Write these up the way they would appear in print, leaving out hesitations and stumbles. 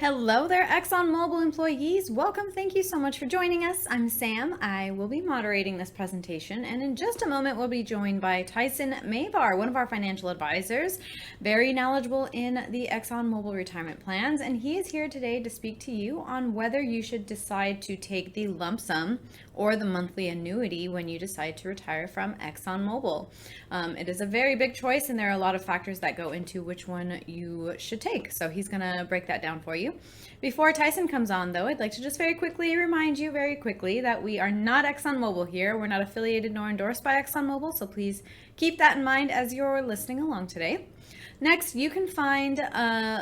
Hello there, ExxonMobil employees. Welcome. Thank you so much for joining us. I'm Sam. I will be moderating this presentation, and in just a moment, we'll be joined by Tyson Mayvar, one of our financial advisors, very knowledgeable in the ExxonMobil retirement plans, and he is here today to speak to you on whether you should decide to take the lump sum or the monthly annuity when you decide to retire from ExxonMobil. It is a very big choice, and there are a lot of factors that go into which one you should take. So he's going to break that down for you. Before Tyson comes on, though, I'd like to just very quickly remind you that we are not ExxonMobil here. We're not affiliated nor endorsed by ExxonMobil, so please keep that in mind as you're listening along today. Next, you can find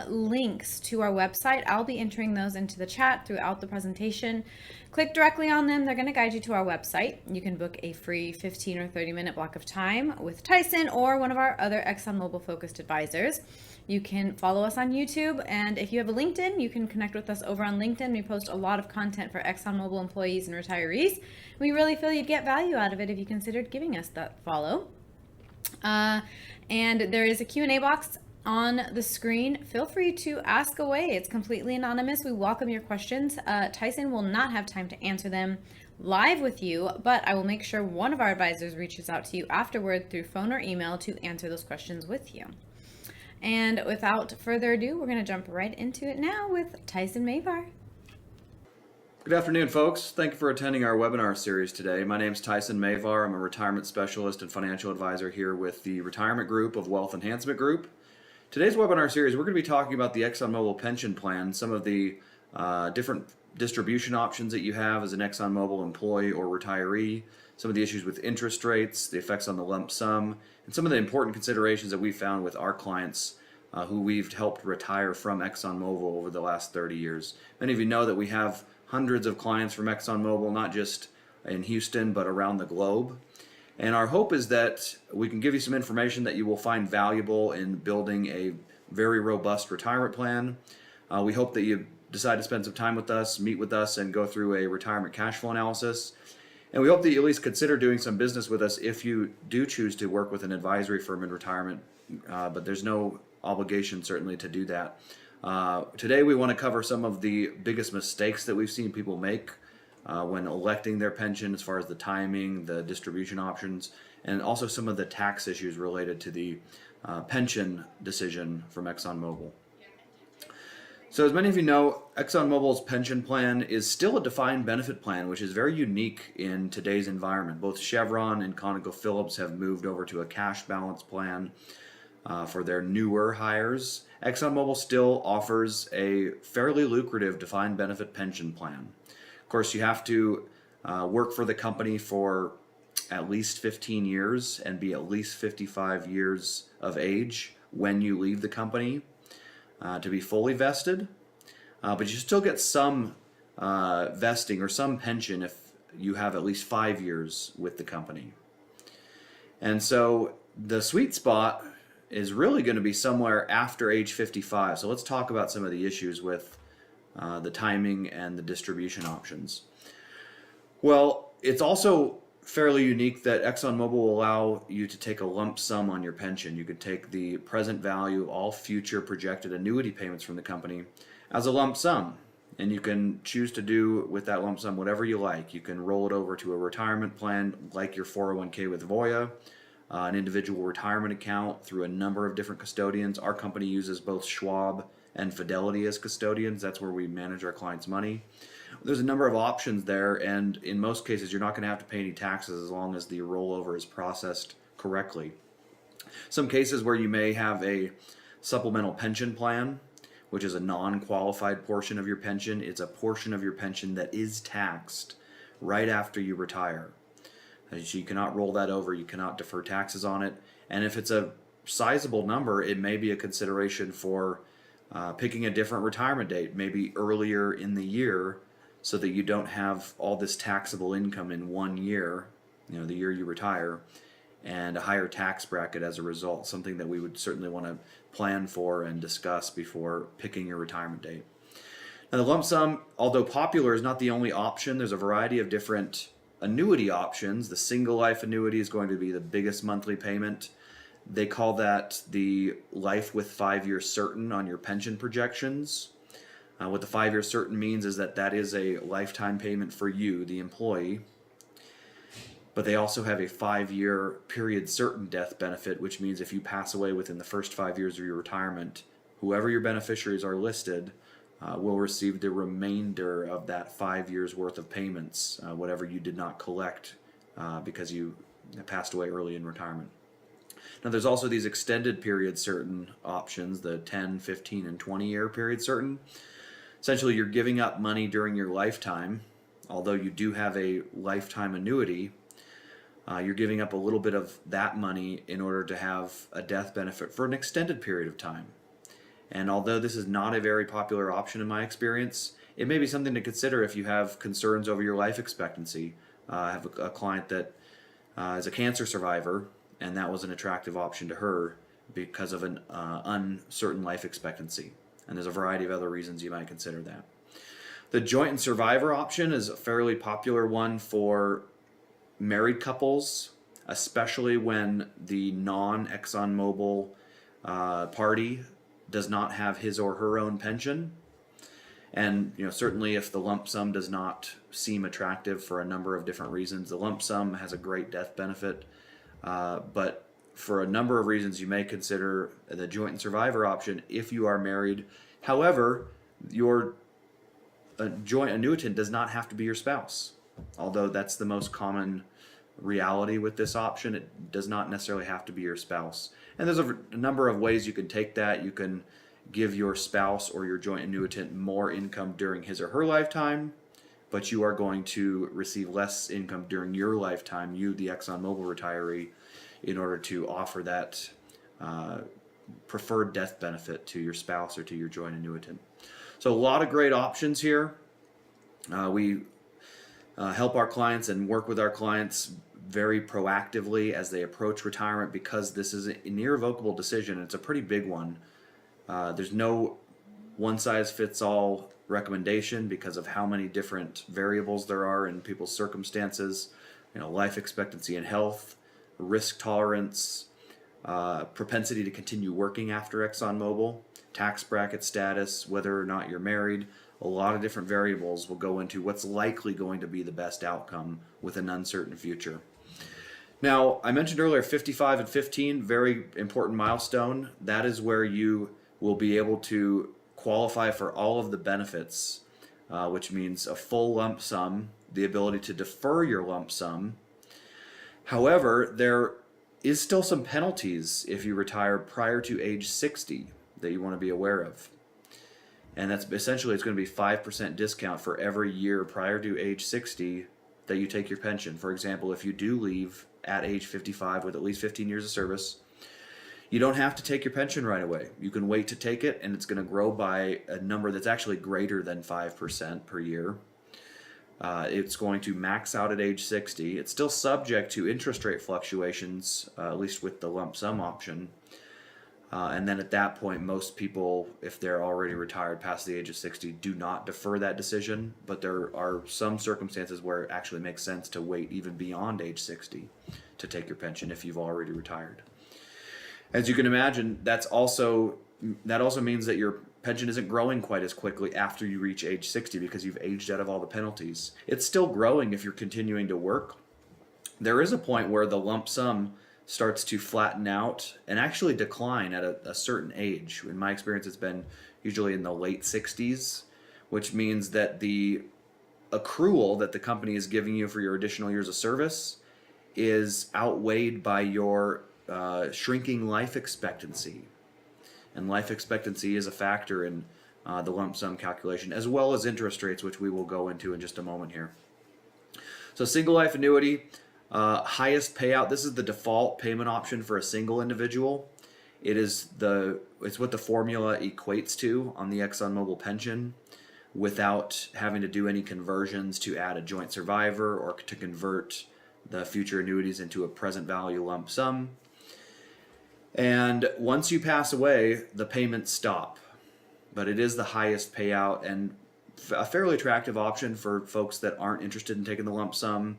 links to our website. I'll be entering those into the chat throughout the presentation. Click directly on them. They're going to guide you to our website. You can book a free 15 or 30-minute block of time with Tyson or one of our other ExxonMobil focused advisors. You can follow us on YouTube, and if you have a LinkedIn, you can connect with us over on LinkedIn. We post a lot of content for ExxonMobil employees and retirees. We really feel you'd get value out of it if you considered giving us that follow. And there is a Q&A box on the screen. Feel free to ask away. It's completely anonymous. We welcome your questions. Tyson will not have time to answer them live with you, but I will make sure one of our advisors reaches out to you afterward through phone or email to answer those questions with you. And without further ado, we're going to jump right into it now with Tyson Mayvar. Good afternoon, folks. Thank you for attending our webinar series today. My name is Tyson Mayvar. I'm a retirement specialist and financial advisor here with the Retirement Group of Wealth Enhancement Group. Today's webinar series, we're going to be talking about the ExxonMobil pension plan, some of the different distribution options that you have as an ExxonMobil employee or retiree, some of the issues with interest rates, the effects on the lump sum, and some of the important considerations that we found with our clients who we've helped retire from ExxonMobil over the last 30 years. Many of you know that we have hundreds of clients from ExxonMobil, not just in Houston, but around the globe. And our hope is that we can give you some information that you will find valuable in building a very robust retirement plan. We hope that you decide to spend some time with us, meet with us, and go through a retirement cash flow analysis. And we hope that you at least consider doing some business with us if you do choose to work with an advisory firm in retirement, but there's no obligation certainly to do that. Today we want to cover some of the biggest mistakes that we've seen people make when electing their pension, as far as the timing, the distribution options, and also some of the tax issues related to the pension decision from ExxonMobil. So as many of you know, ExxonMobil's pension plan is still a defined benefit plan, which is very unique in today's environment. Both Chevron and ConocoPhillips have moved over to a cash balance plan for their newer hires. ExxonMobil still offers a fairly lucrative defined benefit pension plan. Of course, you have to work for the company for at least 15 years and be at least 55 years of age when you leave the company to be fully vested. But you still get some vesting or some pension if you have at least 5 years with the company. And so the sweet spot is really going to be somewhere after age 55. So let's talk about some of the issues with the timing and the distribution options. Well, it's also fairly unique that ExxonMobil will allow you to take a lump sum on your pension. You could take the present value of all future projected annuity payments from the company as a lump sum. And you can choose to do with that lump sum whatever you like. You can roll it over to a retirement plan like your 401k with Voya, an individual retirement account through a number of different custodians. Our company uses both Schwab and Fidelity as custodians. That's where we manage our clients' money. There's a number of options there, and in most cases you're not going to have to pay any taxes as long as the rollover is processed correctly. Some cases where you may have a supplemental pension plan, which is a non-qualified portion of your pension. It's a portion of your pension that is taxed right after you retire. So you cannot roll that over, you cannot defer taxes on it, and if it's a sizable number, it may be a consideration for picking a different retirement date, maybe earlier in the year, so that you don't have all this taxable income in 1 year, the year you retire, and a higher tax bracket as a result, something that we would certainly want to plan for and discuss before picking your retirement date. Now the lump sum, although popular, is not the only option. There's a variety of different annuity options. The single life annuity is going to be the biggest monthly payment. They call that the life with 5 years certain on your pension projections. What the 5-year certain means is that that is a lifetime payment for you, the employee. But they also have a 5-year period certain death benefit, which means if you pass away within the first 5 years of your retirement, whoever your beneficiaries are listed will receive the remainder of that 5 years worth of payments, whatever you did not collect because you passed away early in retirement. Now there's also these extended period certain options, the 10, 15, and 20-year period certain. Essentially, you're giving up money during your lifetime, although you do have a lifetime annuity. You're giving up a little bit of that money in order to have a death benefit for an extended period of time. And although this is not a very popular option in my experience, it may be something to consider if you have concerns over your life expectancy. I have a client that is a cancer survivor, and that was an attractive option to her because of an uncertain life expectancy. And there's a variety of other reasons you might consider that. The joint and survivor option is a fairly popular one for married couples, especially when the non-ExxonMobil party does not have his or her own pension. And certainly if the lump sum does not seem attractive for a number of different reasons, the lump sum has a great death benefit, but for a number of reasons you may consider the joint and survivor option if you are married. However, your joint annuitant does not have to be your spouse. Although that's the most common reality with this option, it does not necessarily have to be your spouse. And there's a number of ways you can take that. You can give your spouse or your joint annuitant more income during his or her lifetime, but you are going to receive less income during your lifetime, you, the ExxonMobil retiree, in order to offer that preferred death benefit to your spouse or to your joint annuitant. So a lot of great options here. We help our clients and work with our clients very proactively as they approach retirement because this is an irrevocable decision. It's a pretty big one. There's no one-size-fits-all recommendation because of how many different variables there are in people's circumstances, life expectancy and health, risk tolerance, propensity to continue working after ExxonMobil, tax bracket status, whether or not you're married. A lot of different variables will go into what's likely going to be the best outcome with an uncertain future. Now, I mentioned earlier 55 and 15, very important milestone. That is where you will be able to qualify for all of the benefits, which means a full lump sum, the ability to defer your lump sum. However, there is still some penalties if you retire prior to age 60 that you want to be aware of. And that's essentially, it's going to be 5% discount for every year prior to age 60 that you take your pension. For example, if you do leave at age 55 with at least 15 years of service, you don't have to take your pension right away. You can wait to take it, and it's going to grow by a number that's actually greater than 5% per year. It's going to max out at age 60. It's still subject to interest rate fluctuations, at least with the lump sum option. And then at that point, most people, if they're already retired past the age of 60, do not defer that decision. But there are some circumstances where it actually makes sense to wait even beyond age 60 to take your pension if you've already retired. As you can imagine, that also means that your pension isn't growing quite as quickly after you reach age 60 because you've aged out of all the penalties. It's still growing if you're continuing to work. There is a point where the lump sum starts to flatten out and actually decline at a certain age. In my experience, it's been usually in the late 60s, which means that the accrual that the company is giving you for your additional years of service is outweighed by your shrinking life expectancy. And life expectancy is a factor in the lump sum calculation, as well as interest rates, which we will go into in just a moment here. So single life annuity, highest payout. This is the default payment option for a single individual. It's what the formula equates to on the ExxonMobil pension without having to do any conversions to add a joint survivor or to convert the future annuities into a present value lump sum. And once you pass away, the payments stop. But it is the highest payout and a fairly attractive option for folks that aren't interested in taking the lump sum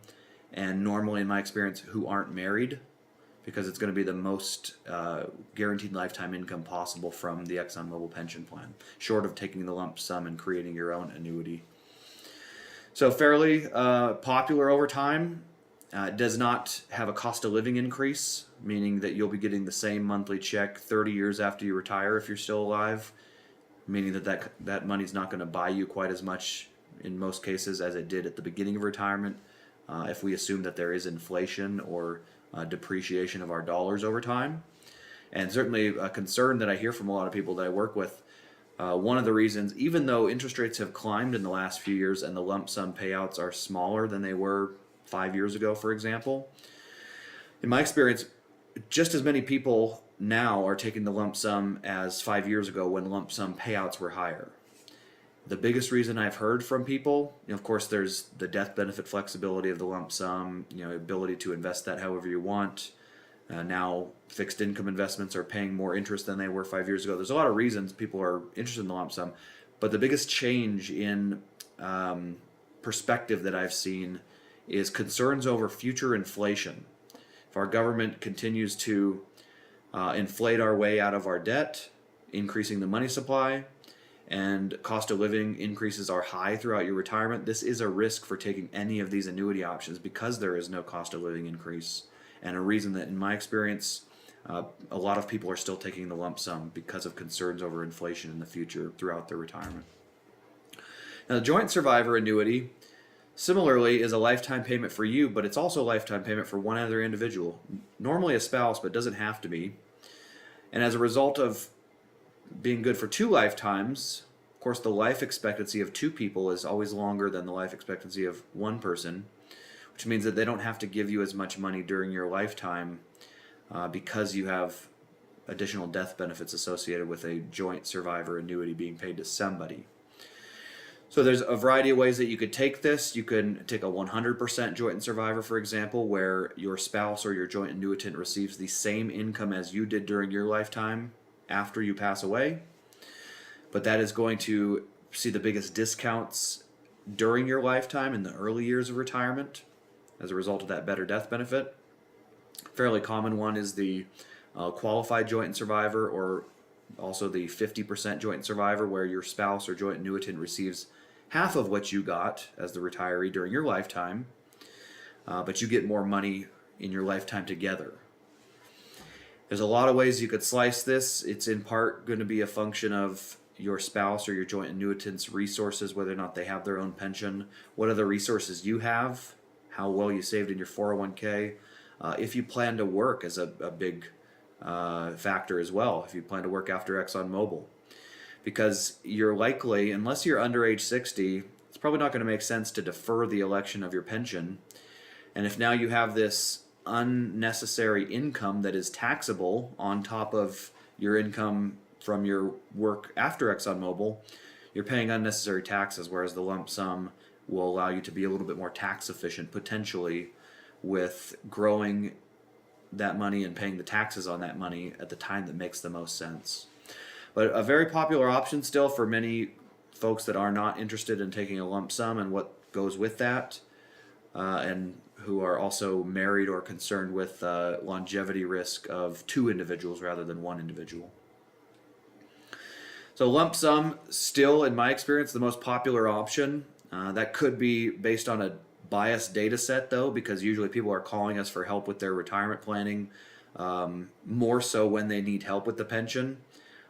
and normally, in my experience, who aren't married, because it's going to be the most guaranteed lifetime income possible from the ExxonMobil pension plan, short of taking the lump sum and creating your own annuity. So fairly popular over time. Does not have a cost of living increase, meaning that you'll be getting the same monthly check 30 years after you retire if you're still alive, meaning that money's not going to buy you quite as much in most cases as it did at the beginning of retirement, if we assume that there is inflation or depreciation of our dollars over time. And certainly a concern that I hear from a lot of people that I work with, one of the reasons, even though interest rates have climbed in the last few years and the lump sum payouts are smaller than they were 5 years ago, for example, in my experience, just as many people now are taking the lump sum as 5 years ago when lump sum payouts were higher. The biggest reason I've heard from people, of course, there's the death benefit flexibility of the lump sum, ability to invest that however you want. Now fixed income investments are paying more interest than they were 5 years ago. There's a lot of reasons people are interested in the lump sum, but the biggest change in perspective that I've seen is concerns over future inflation. If our government continues to inflate our way out of our debt, increasing the money supply, and cost of living increases are high throughout your retirement, this is a risk for taking any of these annuity options because there is no cost of living increase. And a reason that, in my experience, a lot of people are still taking the lump sum because of concerns over inflation in the future throughout their retirement. Now, the joint survivor annuity similarly is a lifetime payment for you, but it's also a lifetime payment for one other individual, normally a spouse, but doesn't have to be. And as a result of being good for 2 lifetimes, of course, the life expectancy of 2 people is always longer than the life expectancy of 1 person, which means that they don't have to give you as much money during your lifetime because you have additional death benefits associated with a joint survivor annuity being paid to somebody. So there's a variety of ways that you could take this. You can take a 100% joint survivor, for example, where your spouse or your joint annuitant receives the same income as you did during your lifetime after you pass away. But that is going to see the biggest discounts during your lifetime in the early years of retirement as a result of that better death benefit. Fairly common one is the qualified joint survivor, or also the 50% joint survivor, where your spouse or joint annuitant receives half of what you got as the retiree during your lifetime, but you get more money in your lifetime together. There's a lot of ways you could slice this. It's in part going to be a function of your spouse or your joint annuitant's resources, whether or not they have their own pension, what other resources you have, how well you saved in your 401k, if you plan to work as a big factor as well, if you plan to work after ExxonMobil. Because you're likely, unless you're under age 60, it's probably not going to make sense to defer the election of your pension. And if now you have this unnecessary income that is taxable on top of your income from your work after ExxonMobil, you're paying unnecessary taxes, whereas the lump sum will allow you to be a little bit more tax efficient, potentially, with growing that money and paying the taxes on that money at the time that makes the most sense. But a very popular option still for many folks that are not interested in taking a lump sum and what goes with that, and who are also married or concerned with longevity risk of 2 individuals rather than 1 individual. So lump sum, still in my experience, the most popular option. That could be based on a biased data set, though, because usually people are calling us for help with their retirement planning, more so when they need help with the pension.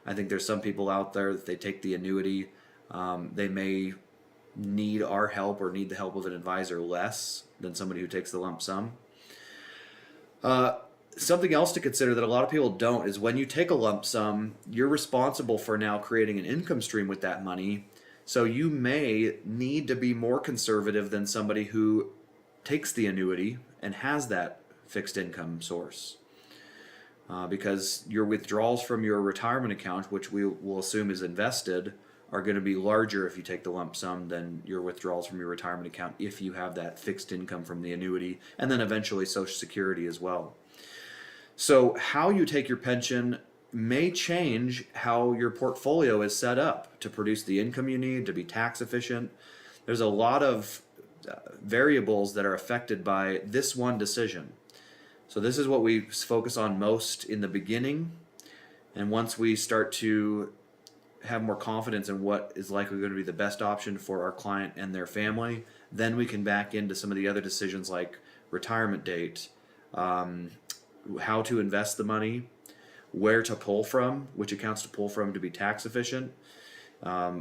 I think there's some people out there that they take the annuity, they may need our help or need the help of an advisor less than somebody who takes the lump sum. Something else to consider that a lot of people don't is when you take a lump sum, you're responsible for now creating an income stream with that money. So you may need to be more conservative than somebody who takes the annuity and has that fixed income source. Because your withdrawals from your retirement account, which we will assume is invested, are going to be larger if you take the lump sum than your withdrawals from your retirement account if you have that fixed income from the annuity, and then eventually Social Security as well. So how you take your pension may change how your portfolio is set up to produce the income you need, to be tax efficient. There's a lot of variables that are affected by this one decision. So this is what we focus on most in the beginning. And once we start to have more confidence in what is likely going to be the best option for our client and their family, then we can back into some of the other decisions like retirement date, how to invest the money, where to pull from, which accounts to pull from to be tax efficient,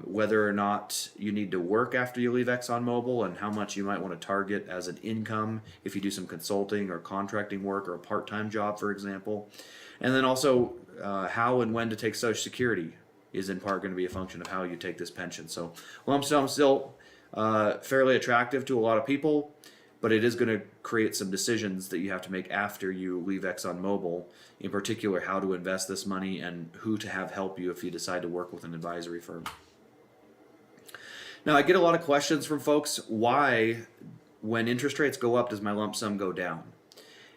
whether or not you need to work after you leave ExxonMobil, and how much you might want to target as an income if you do some consulting or contracting work or a part-time job, for example. And then also how and when to take Social Security is in part going to be a function of how you take this pension. So lump sum is still fairly attractive to a lot of people, but it is going to create some decisions that you have to make after you leave ExxonMobil, in particular how to invest this money and who to have help you if you decide to work with an advisory firm. Now, I get a lot of questions from folks, why, when interest rates go up, does my lump sum go down?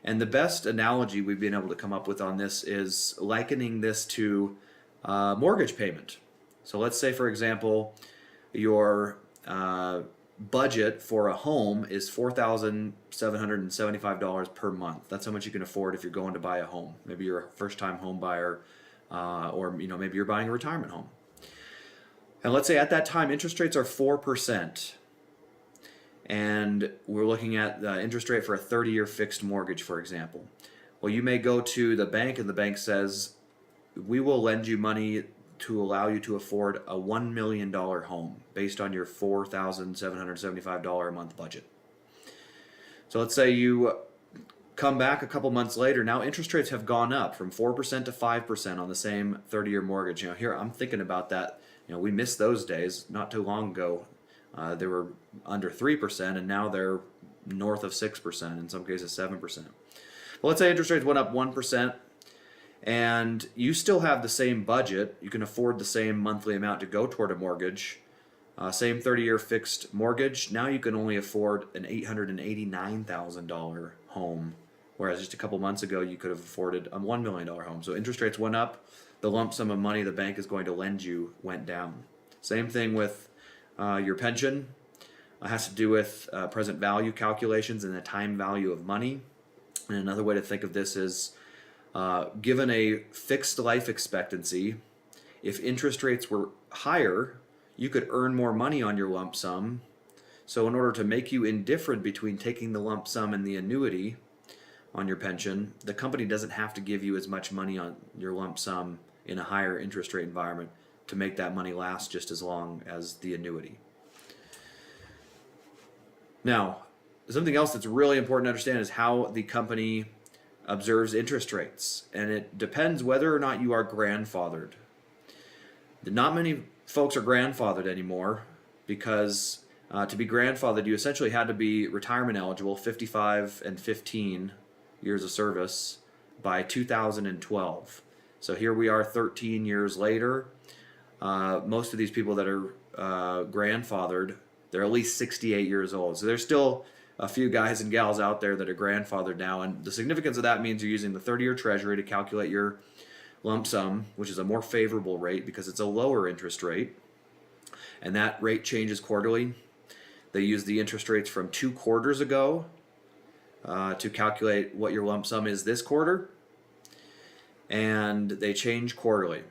And the best analogy we've been able to come up with on this is likening this to mortgage payment. So let's say, for example, your budget for a home is $4,775 per month. That's how much you can afford if you're going to buy a home. Maybe you're a first-time home buyer, or maybe you're buying a retirement home. And let's say at that time interest rates are 4%, and we're looking at the interest rate for a 30-year fixed mortgage, for example. Well, you may go to the bank, and the bank says, we will lend you money to allow you to afford a $1 million home based on your $4,775 a month budget. So let's say you come back a couple months later. Now interest rates have gone up from 4% to 5% on the same 30-year mortgage. Here I'm thinking about that. We missed those days not too long ago. They were under 3%, and now they're north of 6%, in some cases 7%. Well, let's say interest rates went up 1%. And you still have the same budget. You can afford the same monthly amount to go toward a mortgage. Same 30-year fixed mortgage. Now you can only afford an $889,000 home, whereas just a couple months ago you could have afforded a $1 million home. So interest rates went up. The lump sum of money the bank is going to lend you went down. Same thing with your pension. It has to do with present value calculations and the time value of money. And another way to think of this is, given a fixed life expectancy, if interest rates were higher, you could earn more money on your lump sum. So in order to make you indifferent between taking the lump sum and the annuity on your pension, the company doesn't have to give you as much money on your lump sum in a higher interest rate environment to make that money last just as long as the annuity. Now, something else that's really important to understand is how the company observes interest rates, and it depends whether or not you are grandfathered. Not many folks are grandfathered anymore because to be grandfathered you essentially had to be retirement eligible, 55 and 15 years of service, by 2012. So here we are 13 years later. Most of these people that are grandfathered, they're at least 68 years old. So there's still a few guys and gals out there that are grandfathered now, and the significance of that means you're using the 30-year treasury to calculate your lump sum, which is a more favorable rate because it's a lower interest rate, and that rate changes quarterly. They use the interest rates from 2 quarters ago to calculate what your lump sum is this quarter, and they change quarterly.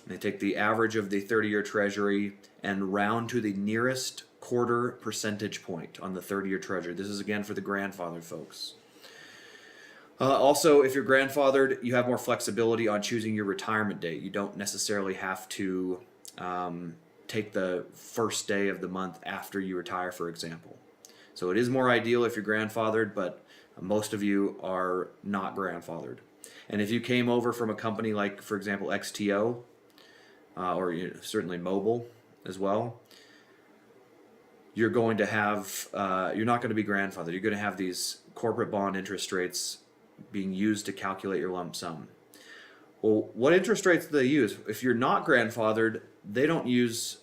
They take the average of the 30-year treasury and round to the nearest quarter percentage point on the 30-year treasury. This is again for the grandfathered folks. Also, if you're grandfathered, you have more flexibility on choosing your retirement date. You don't necessarily have to take the first day of the month after you retire, for example. So it is more ideal if you're grandfathered, but most of you are not grandfathered. And if you came over from a company like, for example, XTO, or certainly Mobil as well, you're going to have, you're not going to be grandfathered. You're going to have these corporate bond interest rates being used to calculate your lump sum. Well, what interest rates do they use? If you're not grandfathered, they don't use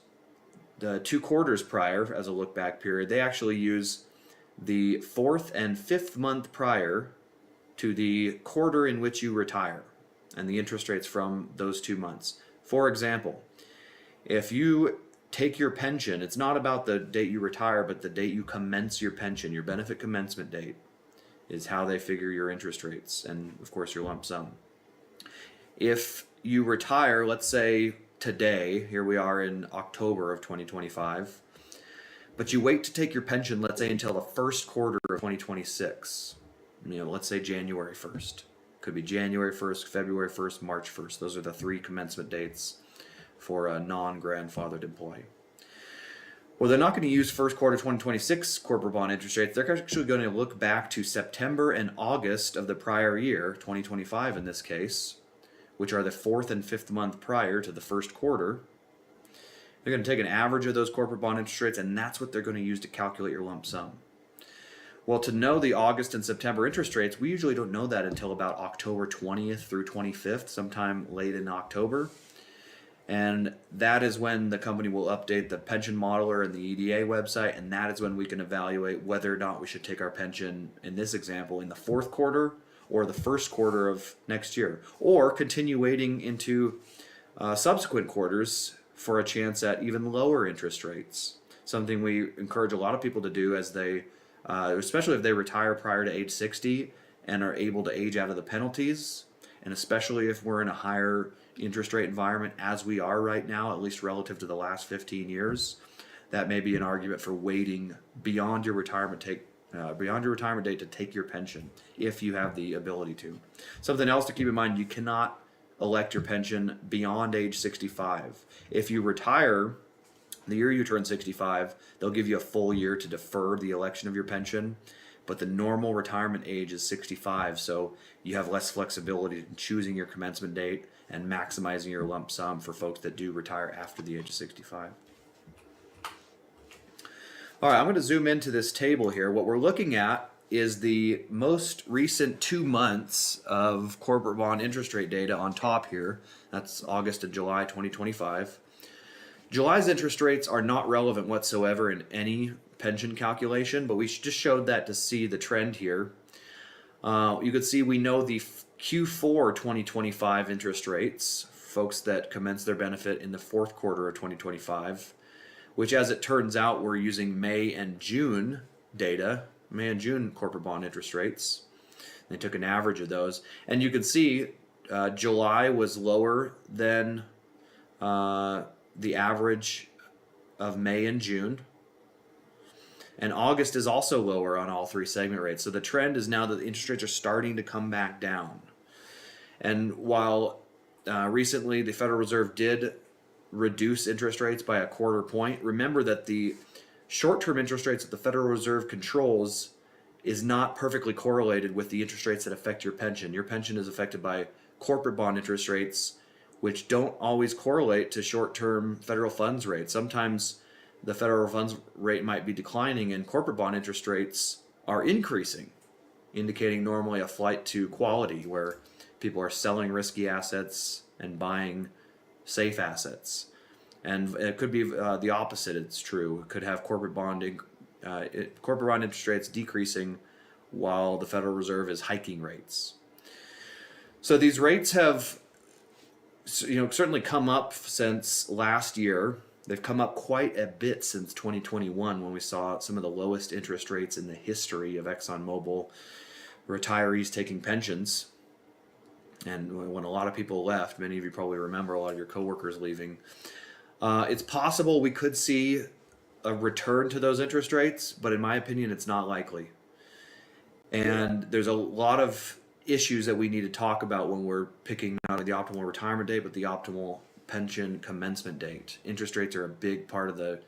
the 2 quarters prior as a look back period. They actually use the 4th and 5th month prior to the quarter in which you retire and the interest rates from those 2 months. For example, if you take your pension, it's not about the date you retire, but the date you commence your pension, your benefit commencement date. is how they figure your interest rates and, of course, your lump sum. If you retire, let's say today, here we are in October of 2025, but you wait to take your pension, let's say until the first quarter of 2026, let's say January 1st. Could be January 1st, February 1st, March 1st. Those are the 3 commencement dates for a non-grandfathered employee. Well, they're not going to use first quarter 2026 corporate bond interest rates. They're actually going to look back to September and August of the prior year, 2025 in this case, which are the 4th and 5th month prior to the first quarter. They're going to take an average of those corporate bond interest rates, and that's what they're going to use to calculate your lump sum. Well, to know the August and September interest rates, we usually don't know that until about October 20th through 25th, sometime late in October. And that is when the company will update the pension modeler and the EDA website, and that is when we can evaluate whether or not we should take our pension, in this example, in the 4th quarter or the 1st quarter of next year, or continue waiting into subsequent quarters for a chance at even lower interest rates. Something we encourage a lot of people to do as they, especially if they retire prior to age 60 and are able to age out of the penalties, and especially if we're in a higher interest rate environment as we are right now, at least relative to the last 15 years, that may be an argument for waiting beyond your retirement date to take your pension if you have the ability to. Something else to keep in mind, you cannot elect your pension beyond age 65. If you retire the year you turn 65, they'll give you a full year to defer the election of your pension, but the normal retirement age is 65, so you have less flexibility in choosing your commencement date and maximizing your lump sum for folks that do retire after the age of 65. All right, I'm going to zoom into this table here. What we're looking at is the most recent 2 months of corporate bond interest rate data on top here. That's August and July 2025. July's interest rates are not relevant whatsoever in any pension calculation, but we just showed that to see the trend here. You could see we know the Q4 2025 interest rates, folks that commence their benefit in the 4th quarter of 2025, which, as it turns out, we're using May and June data, May and June corporate bond interest rates. They took an average of those, and you can see July was lower than the average of May and June. And August is also lower on all 3 segment rates. So the trend is now that the interest rates are starting to come back down. And while recently the Federal Reserve did reduce interest rates by a 1/4 point, remember that the short-term interest rates that the Federal Reserve controls is not perfectly correlated with the interest rates that affect your pension. Your pension is affected by corporate bond interest rates, which don't always correlate to short-term federal funds rates. Sometimes the federal funds rate might be declining and corporate bond interest rates are increasing, indicating normally a flight to quality where people are selling risky assets and buying safe assets. And it could be the opposite. It's true. It could have corporate bond interest rates decreasing while the Federal Reserve is hiking rates. So these rates have certainly come up since last year. They've come up quite a bit since 2021 when we saw some of the lowest interest rates in the history of ExxonMobil retirees taking pensions. And when a lot of people left, many of you probably remember a lot of your coworkers leaving, it's possible we could see a return to those interest rates, but in my opinion, it's not likely. And there's a lot of issues that we need to talk about when we're picking not only the optimal retirement date, but the optimal pension commencement date. Interest rates are a big part of the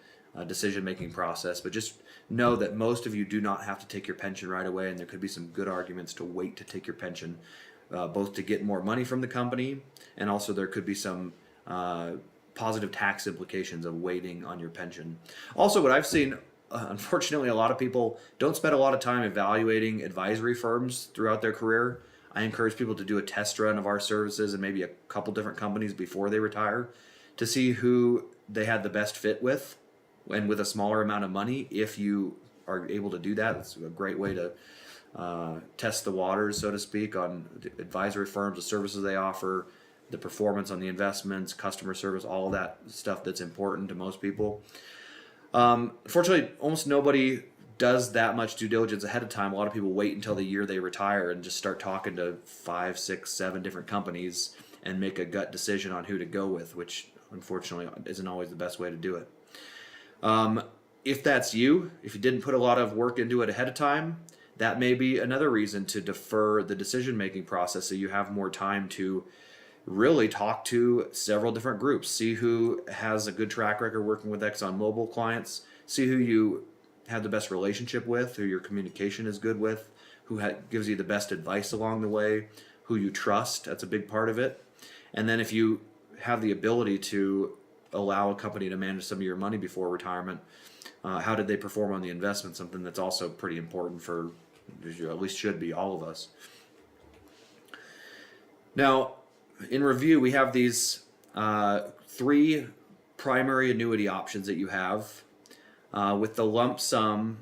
decision-making process, but just know that most of you do not have to take your pension right away, and there could be some good arguments to wait to take your pension, both to get more money from the company, and also there could be some positive tax implications of waiting on your pension. Also, what I've seen, unfortunately, a lot of people don't spend a lot of time evaluating advisory firms throughout their career. I encourage people to do a test run of our services and maybe a couple different companies before they retire to see who they had the best fit with and with a smaller amount of money. If you are able to do that, it's a great way to test the waters, so to speak, on the advisory firms, the services they offer, the performance on the investments, customer service, all of that stuff that's important to most people. Fortunately, almost nobody does that much due diligence ahead of time. A lot of people wait until the year they retire and just start talking to 5, 6, 7 different companies and make a gut decision on who to go with, which unfortunately isn't always the best way to do it. If that's you, if you didn't put a lot of work into it ahead of time, that may be another reason to defer the decision-making process so you have more time to really talk to several different groups, see who has a good track record working with ExxonMobil clients, see who you have the best relationship with, who your communication is good with, who gives you the best advice along the way, who you trust. That's a big part of it. And then if you have the ability to allow a company to manage some of your money before retirement, how did they perform on the investment? Something that's also pretty important for, at least should be, all of us. Now, in review, we have these 3 primary annuity options that you have. With the lump sum,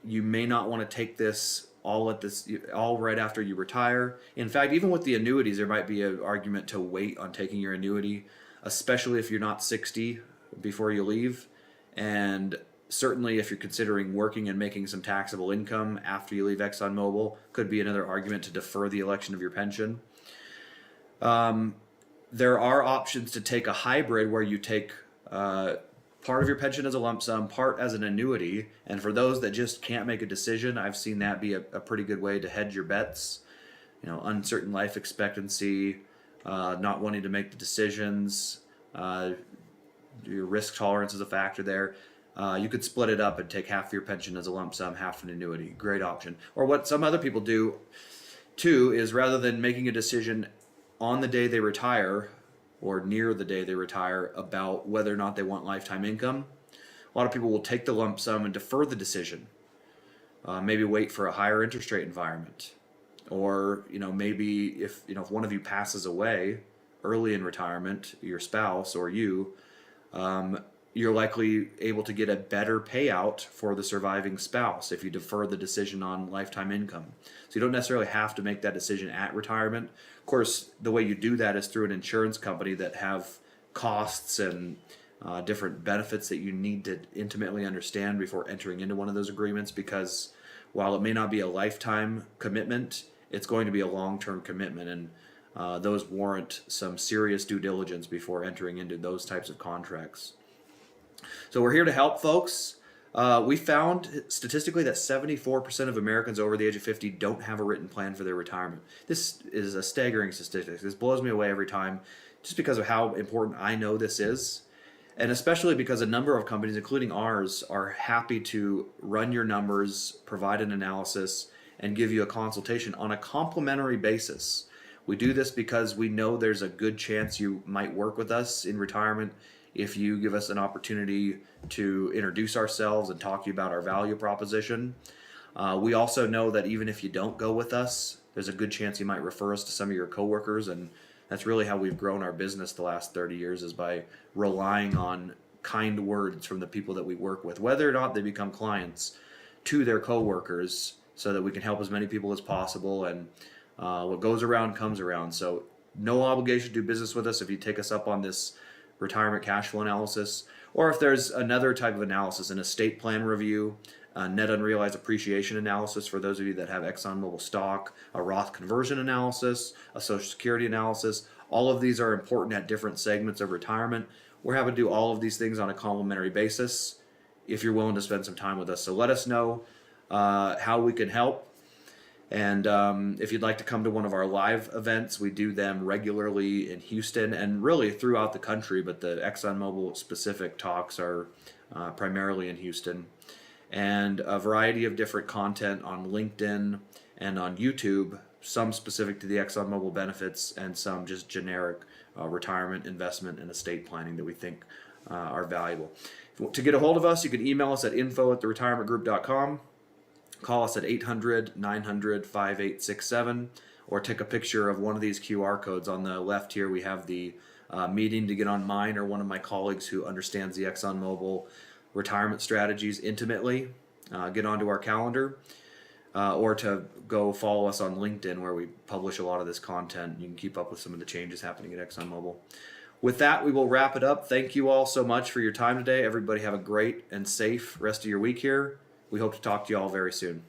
you may not want to take this all right after you retire. In fact, even with the annuities, there might be an argument to wait on taking your annuity, especially if you're not 60 before you leave, and certainly if you're considering working and making some taxable income after you leave ExxonMobil, could be another argument to defer the election of your pension. There are options to take a hybrid where you take part of your pension as a lump sum, part as an annuity. And for those that just can't make a decision, I've seen that be a pretty good way to hedge your bets. Uncertain life expectancy, not wanting to make the decisions, your risk tolerance is a factor there. You could split it up and take half your pension as a lump sum, half an annuity. Great option. Or what some other people do too is, rather than making a decision on the day they retire or near the day they retire about whether or not they want lifetime income, a lot of people will take the lump sum and defer the decision. Maybe wait for a higher interest rate environment. Or, maybe if one of you passes away early in retirement, your spouse or you, you're likely able to get a better payout for the surviving spouse if you defer the decision on lifetime income. So you don't necessarily have to make that decision at retirement. Of course, the way you do that is through an insurance company that have costs and different benefits that you need to intimately understand before entering into one of those agreements, because while it may not be a lifetime commitment, it's going to be a long-term commitment, and those warrant some serious due diligence before entering into those types of contracts. So we're here to help folks. We found statistically that 74% of Americans over the age of 50 don't have a written plan for their retirement. This is a staggering statistic. This blows me away every time, just because of how important I know this is. And especially because a number of companies, including ours, are happy to run your numbers, provide an analysis, and give you a consultation on a complimentary basis. We do this because we know there's a good chance you might work with us in retirement if you give us an opportunity to introduce ourselves and talk to you about our value proposition. We also know that even if you don't go with us, there's a good chance you might refer us to some of your coworkers, and that's really how we've grown our business the last 30 years, is by relying on kind words from the people that we work with, whether or not they become clients, to their coworkers, so that we can help as many people as possible. And what goes around comes around. So no obligation to do business with us if you take us up on this retirement cash flow analysis, or if there's another type of analysis, an estate plan review, a net unrealized appreciation analysis for those of you that have ExxonMobil stock, a Roth conversion analysis, a Social Security analysis. All of these are important at different segments of retirement. We're happy to do all of these things on a complimentary basis if you're willing to spend some time with us. So let us know how we can help. And if you'd like to come to one of our live events, we do them regularly in Houston and really throughout the country, but the ExxonMobil specific talks are primarily in Houston. And a variety of different content on LinkedIn and on YouTube, some specific to the ExxonMobil benefits and some just generic retirement, investment, and estate planning that we think are valuable. To get a hold of us, you can email us at info@theretirementgroup.com. Call us at 800-900-5867, or take a picture of one of these QR codes. On the left here, we have the meeting to get on mine or one of my colleagues who understands the ExxonMobil retirement strategies intimately. Get onto our calendar, or to go follow us on LinkedIn, where we publish a lot of this content. You can keep up with some of the changes happening at ExxonMobil. With that, we will wrap it up. Thank you all so much for your time today. Everybody have a great and safe rest of your week here. We hope to talk to you all very soon.